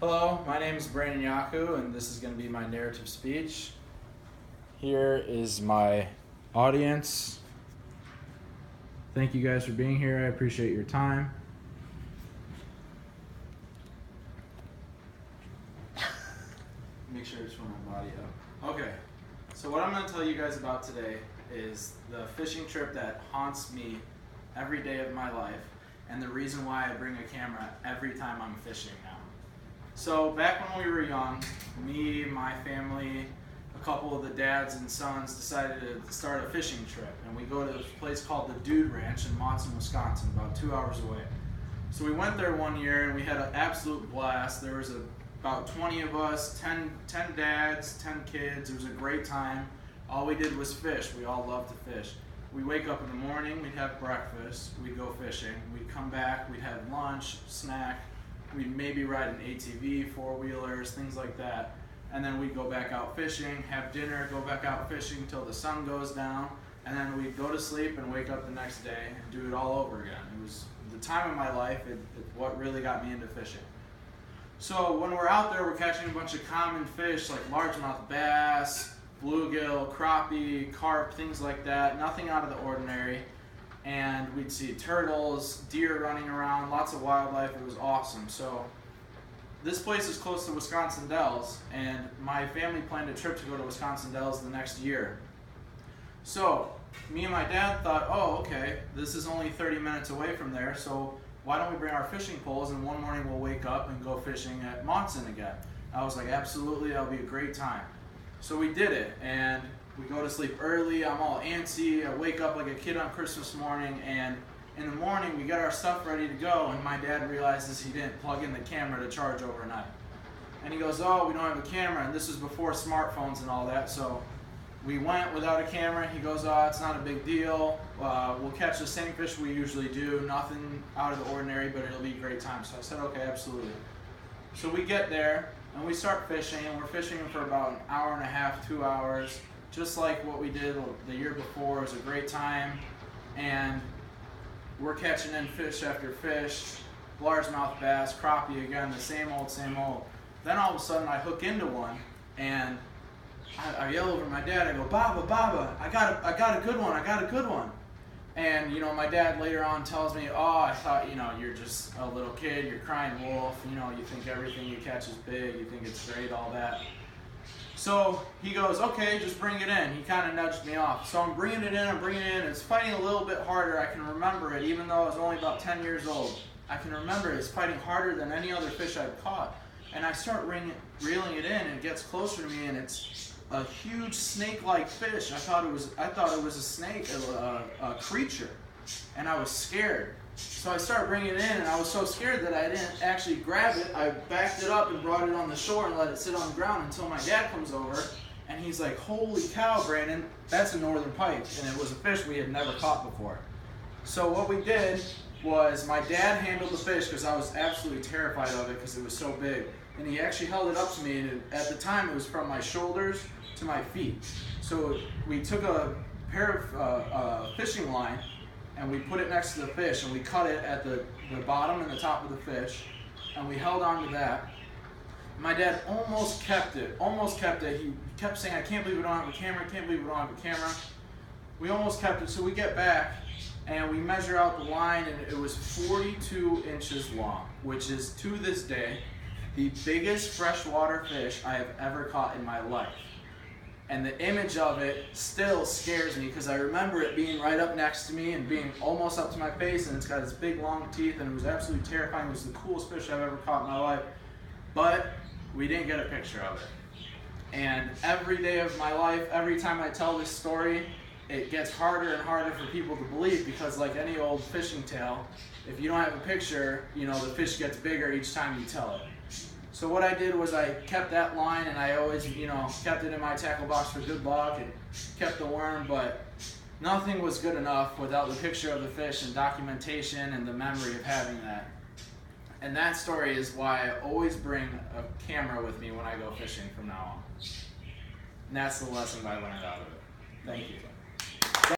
Hello, my name is Brandon Yaku, and this is going to be my narrative speech. Here is my audience. Thank you guys for being here. I appreciate your time. Make sure it's from my body up. Okay, so what I'm going to tell you guys about today is the fishing trip that haunts me every day of my life, and the reason why I bring a camera every time I'm fishing now. So back when we were young, me, my family, a couple of the dads and sons decided to start a fishing trip, and we go to this place called the Dude Ranch in Monson, Wisconsin, about 2 hours away. So we went there one year and we had an absolute blast. There was about 20 of us, 10 dads, 10 kids. It was a great time. All we did was fish. We all loved to fish. We'd wake up in the morning, we'd have breakfast, we'd go fishing, we'd come back, we'd have lunch, snack, we'd maybe ride an ATV, four-wheelers, things like that. And then we'd go back out fishing, have dinner, go back out fishing until the sun goes down, and then we'd go to sleep and wake up the next day and do it all over again. It was the time of my life, it's what really got me into fishing. So when we're out there, we're catching a bunch of common fish like largemouth bass, bluegill, crappie, carp, things like that, nothing out of the ordinary. And we'd see turtles, deer running around, lots of wildlife. It was awesome. So this place is close to Wisconsin Dells, and my family planned a trip to go to Wisconsin Dells the next year. So me and my dad thought, oh, okay, this is only 30 minutes away from there, so why don't we bring our fishing poles, and one morning we'll wake up and go fishing at Monson again. I was like, absolutely, that'll be a great time. So we did it, and we go to sleep early. I'm all antsy. I wake up like a kid on Christmas morning, and in the morning we get our stuff ready to go, and my dad realizes he didn't plug in the camera to charge overnight. And he goes, oh, we don't have a camera, and this was before smartphones and all that, so we went without a camera. He goes, oh, it's not a big deal. We'll catch the same fish we usually do, nothing out of the ordinary, but it'll be a great time. So I said, okay, absolutely. So we get there, and we start fishing, and we're fishing for about an hour and a half, 2 hours, just like what we did the year before. It was a great time, and we're catching in fish after fish, largemouth bass, crappie again, the same old, same old. Then all of a sudden I hook into one, and I yell over at my dad. I go, Baba, I got a good one. I got a good one. And my dad later on tells me, oh, I thought, you're just a little kid. You're crying wolf. You think everything you catch is big. You think it's great, all that. So he goes, okay, just bring it in. He kind of nudged me off. So I'm bringing it in. It's fighting a little bit harder. I can remember it, even though I was only about 10 years old. I can remember it's fighting harder than any other fish I've caught. And I start reeling it in, and it gets closer to me, and it's a huge snake-like fish. I thought it was a snake, a creature, and I was scared. So I started bringing it in, and I was so scared that I didn't actually grab it. I backed it up and brought it on the shore and let it sit on the ground until my dad comes over, and he's like, holy cow, Brandon, that's a northern pike, and it was a fish we had never caught before. So what we did was my dad handled the fish because I was absolutely terrified of it because it was so big, and he actually held it up to me, and at the time it was from my shoulders to my feet. So we took a pair of fishing line, and we put it next to the fish, and we cut it at the bottom and the top of the fish, and we held on to that. My dad almost kept it. He kept saying, I can't believe we don't have a camera, I can't believe we don't have a camera. We almost kept it. So we get back, and we measure out the line, and it was 42 inches long, which is, to this day, the biggest freshwater fish I have ever caught in my life. And the image of it still scares me because I remember it being right up next to me and being almost up to my face, and it's got its big long teeth, and it was absolutely terrifying. It was the coolest fish I've ever caught in my life. But we didn't get a picture of it. And every day of my life, every time I tell this story, it gets harder and harder for people to believe because, like any old fishing tale, if you don't have a picture, the fish gets bigger each time you tell it. So what I did was I kept that line, and I always, kept it in my tackle box for good luck and kept the worm, but nothing was good enough without the picture of the fish and documentation and the memory of having that. And that story is why I always bring a camera with me when I go fishing from now on. And that's the lesson I learned out of it. Thank you.